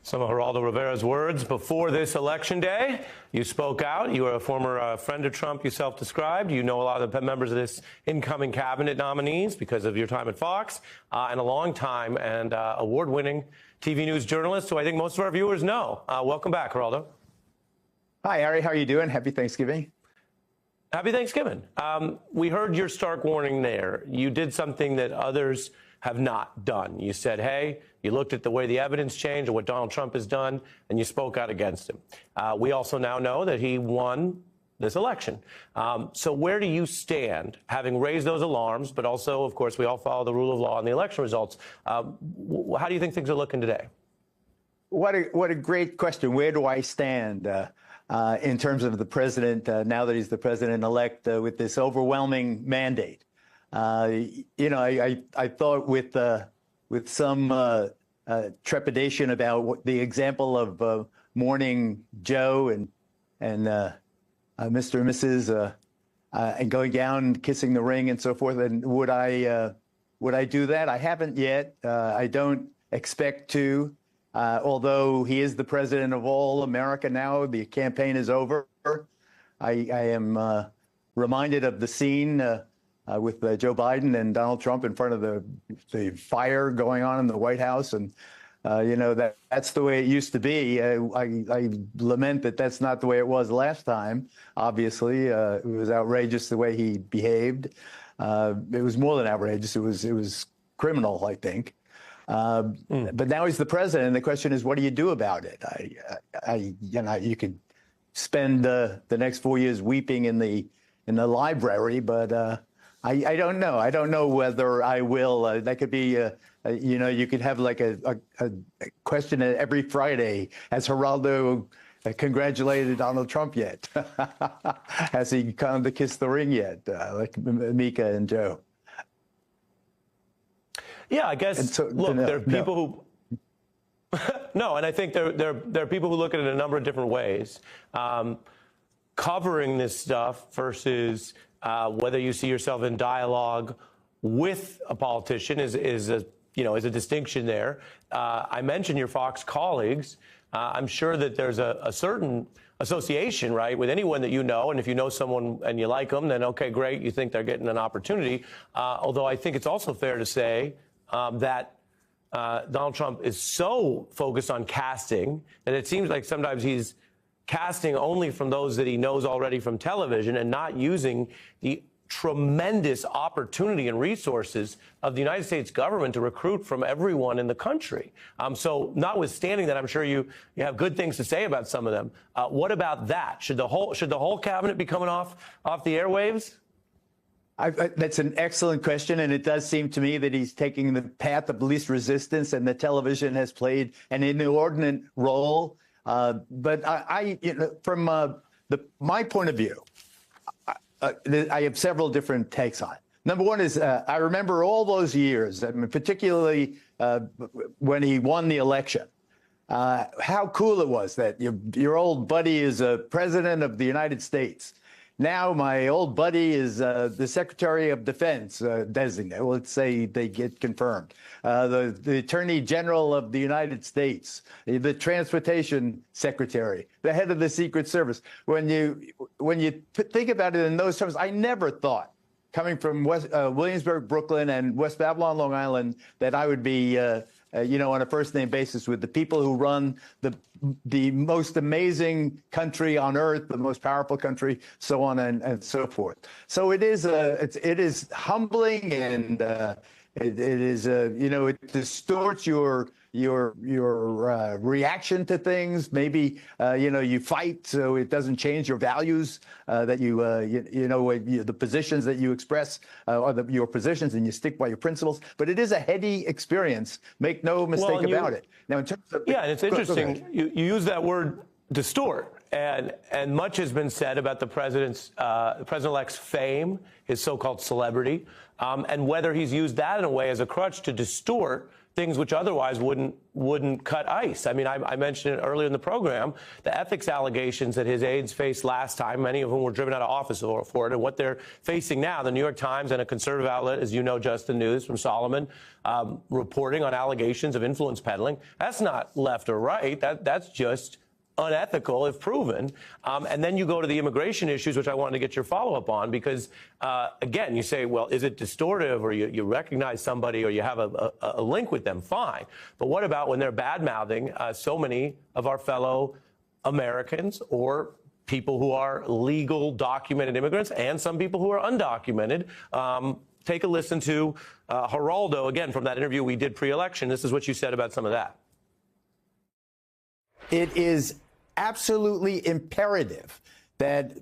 Some of Geraldo Rivera's words before this election day. You spoke out. You were a former friend of Trump, you self-described. You know a lot of the members of this incoming cabinet nominees because of your time at Fox, and a long time and award-winning TV news journalist who I think most of our viewers know. Welcome back, Geraldo. Hi, Ari. How are you doing? Happy Thanksgiving. Happy Thanksgiving. We heard your stark warning there. You did something that others have not done. You said, hey, you looked at the way the evidence changed and what Donald Trump has done, and you spoke out against him. We also now know that he won this election. So where do you stand, having raised those alarms, but also, of course, we all follow the rule of law and the election results. How do you think things are looking today? What a great question. Where do I stand in terms of the president, now that he's the president-elect, with this overwhelming mandate? You know, I thought with some trepidation about the example of Morning Joe and Mr. and Mrs. And going down, kissing the ring, and so forth. And would I do that? I haven't yet. I don't expect to. Although he is the president of all America now, the campaign is over. I am reminded of the scene with Joe Biden and Donald Trump in front of the fire going on in the White House. And, you know, that's the way it used to be. I lament that that's not the way it was last time. Obviously, it was outrageous the way he behaved. It was more than outrageous. It was criminal, I think. But now he's the president, and the question is, what do you do about it? You know, you could spend the next 4 years weeping in the library, but I don't know. I don't know whether I will. That could be, you know, you could have like a question every Friday. Has Geraldo congratulated Donald Trump yet? Has he come to kiss the ring yet, like Mika and Joe? Yeah, I guess, so, look, there are people who... No, and I think there are people who look at it in a number of different ways. Covering this stuff versus whether you see yourself in dialogue with a politician is a distinction there. I mentioned your Fox colleagues. I'm sure that there's a certain association, right, with anyone that you know, and if you know someone and you like them, then okay, great, you think they're getting an opportunity. Although I think it's also fair to say that Donald Trump is so focused on casting that it seems like sometimes he's casting only from those that he knows already from television and not using the tremendous opportunity and resources of the United States government to recruit from everyone in the country. So notwithstanding that, I'm sure you have good things to say about some of them. What about that? Should the whole cabinet be coming off the airwaves? That's an excellent question, and it does seem to me that he's taking the path of least resistance, and the television has played an inordinate role. But you know, from my point of view, I have several different takes on it. Number one is I remember all those years, I mean, particularly when he won the election, how cool it was that your old buddy is a president of the United States. Now my old buddy is the Secretary of Defense designate. Well, let's say they get confirmed. The Attorney General of the United States, the Transportation Secretary, the head of the Secret Service. When you think about it in those terms, I never thought, coming from Williamsburg, Brooklyn, and West Babylon, Long Island, that I would be you know, on a first-name basis with the people who run the most amazing country on earth, the most powerful country, so on and so forth. So it is humbling, and it is you know, it distorts your reaction to things. Maybe you know, you fight so it doesn't change your values that you know, the positions that you express are your positions, and you stick by your principles. But it is a heady experience. Make no mistake about it. Now, in terms of and it's interesting you use that word distort, And much has been said about the president-elect's fame, his so-called celebrity, and whether he's used that in a way as a crutch to distort things which otherwise wouldn't cut ice. I mean, I mentioned it earlier in the program, the ethics allegations that his aides faced last time, many of whom were driven out of office for it, and what they're facing now. The New York Times and a conservative outlet, as you know, Just the News from Solomon, reporting on allegations of influence peddling. That's not left or right. That's just unethical if proven. And then you go to the immigration issues, which I wanted to get your follow-up on, because, again, you say, well, is it distortive, or you recognize somebody, or you have a link with them? Fine. But what about when they're bad-mouthing so many of our fellow Americans or people who are legal, documented immigrants, and some people who are undocumented? Take a listen to Geraldo, again, from that interview we did pre-election. This is what you said about some of that. It is absolutely imperative that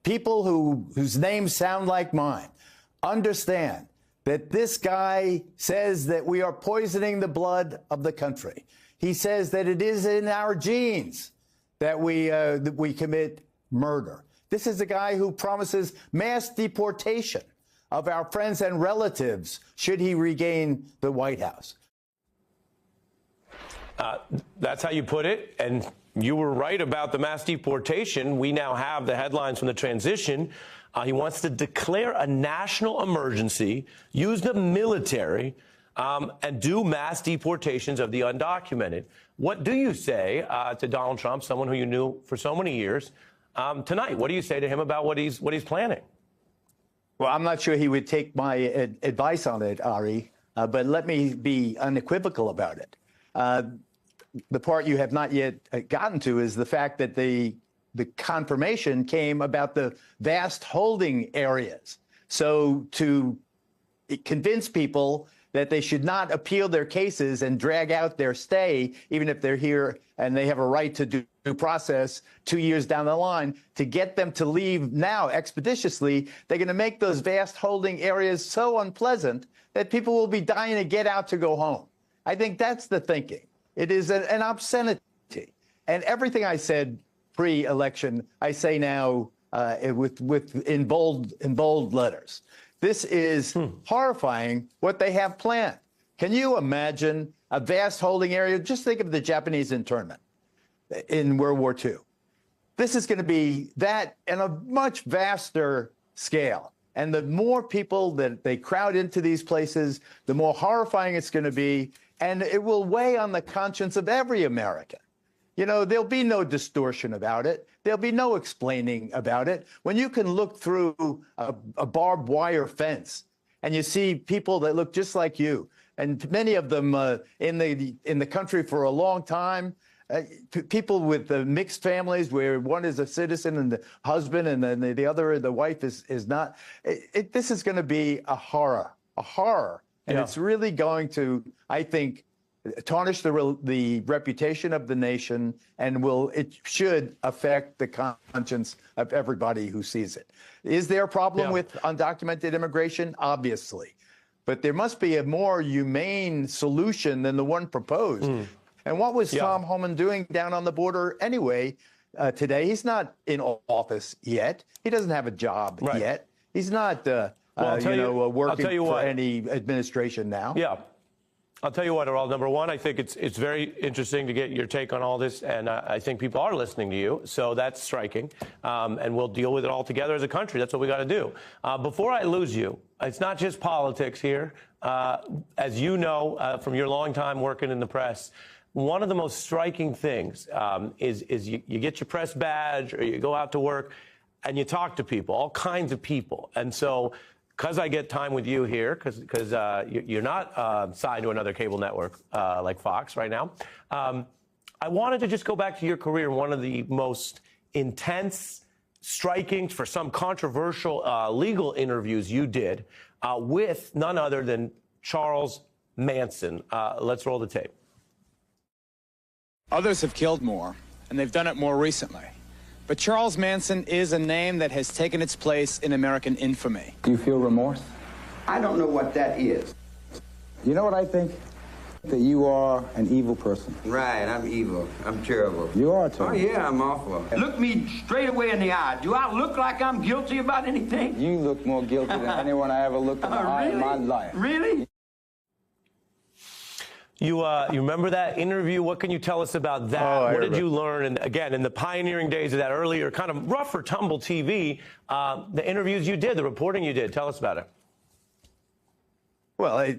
people whose names sound like mine understand that this guy says that we are poisoning the blood of the country. He says that it is in our genes that we commit murder. This is a guy who promises mass deportation of our friends and relatives should he regain the White House. That's how you put it, and you were right about the mass deportation. We now have the headlines from the transition. He wants to declare a national emergency, use the military, and do mass deportations of the undocumented. What do you say to Donald Trump, someone who you knew for so many years, tonight? What do you say to him about what he's planning? Well, I'm not sure he would take my advice on it, Ari, but let me be unequivocal about it. The part you have not yet gotten to is the fact that the confirmation came about the vast holding areas. So to convince people that they should not appeal their cases and drag out their stay, even if they're here and they have a right to due process 2 years down the line, to get them to leave now expeditiously, they're going to make those vast holding areas so unpleasant that people will be dying to get out to go home. I think that's the thinking. It is an obscenity. And everything I said pre-election, I say now in bold letters. This is horrifying what they have planned. Can you imagine a vast holding area? Just think of the Japanese internment in World War II. This is going to be that in a much vaster scale. And the more people that they crowd into these places, the more horrifying it's going to be. And it will weigh on the conscience of every American. You know, there'll be no distortion about it. There'll be no explaining about it. When you can look through a barbed wire fence and you see people that look just like you, and many of them in the country for a long time, people with mixed families where one is a citizen and the husband and then the wife is not. This is going to be a horror. And it's really going to, I think, tarnish the reputation of the nation, and it should affect the conscience of everybody who sees it. Is there a problem with undocumented immigration? Obviously. But there must be a more humane solution than the one proposed. And what was Tom Homan doing down on the border anyway today? He's not in office yet. He doesn't have a job yet. He's not working for any administration now. Yeah. I'll tell you what, Geraldo. Number one, I think it's very interesting to get your take on all this, and I think people are listening to you, so that's striking. And we'll deal with it all together as a country. That's what we got to do. Before I lose you, it's not just politics here. As you know from your long time working in the press, one of the most striking things is you get your press badge or you go out to work and you talk to people, all kinds of people. And so, because I get time with you here, because you're not signed to another cable network like Fox right now, I wanted to just go back to your career. One of the most intense, striking, for some controversial legal interviews you did with none other than Charles Manson. Let's roll the tape. Others have killed more, and they've done it more recently. But Charles Manson is a name that has taken its place in American infamy. Do you feel remorse? I don't know what that is. You know what I think? That you are an evil person. Right, I'm evil. I'm terrible. You are Oh, terrible. yeah, I'm awful. Look me straight away in the eye. Do I look like I'm guilty about anything? You look more guilty than anyone I ever looked in the eye in my life. Really? You remember that interview? What can you tell us about that? Oh, what did you learn? And again, in the pioneering days of that earlier kind of rougher tumble TV, the interviews you did, the reporting you did, tell us about it. Well,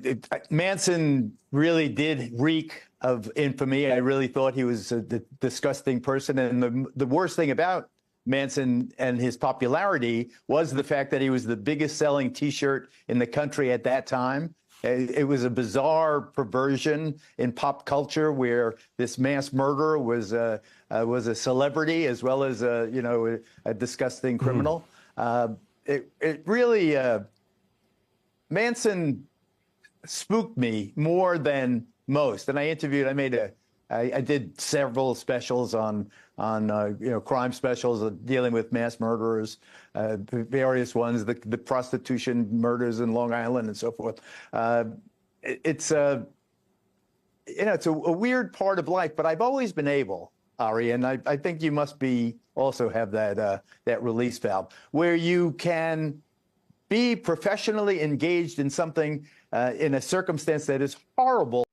Manson really did reek of infamy. I really thought he was a disgusting person. And the worst thing about Manson and his popularity was the fact that he was the biggest selling T-shirt in the country at that time. It was a bizarre perversion in pop culture where this mass murderer was a celebrity as well as a disgusting criminal. It really Manson spooked me more than most. And I did several specials on crime specials dealing with mass murderers, various ones, the prostitution murders in Long Island and so forth. It's a weird part of life, but I've always been able, Ari, and I think you must also have that release valve where you can be professionally engaged in something in a circumstance that is horrible.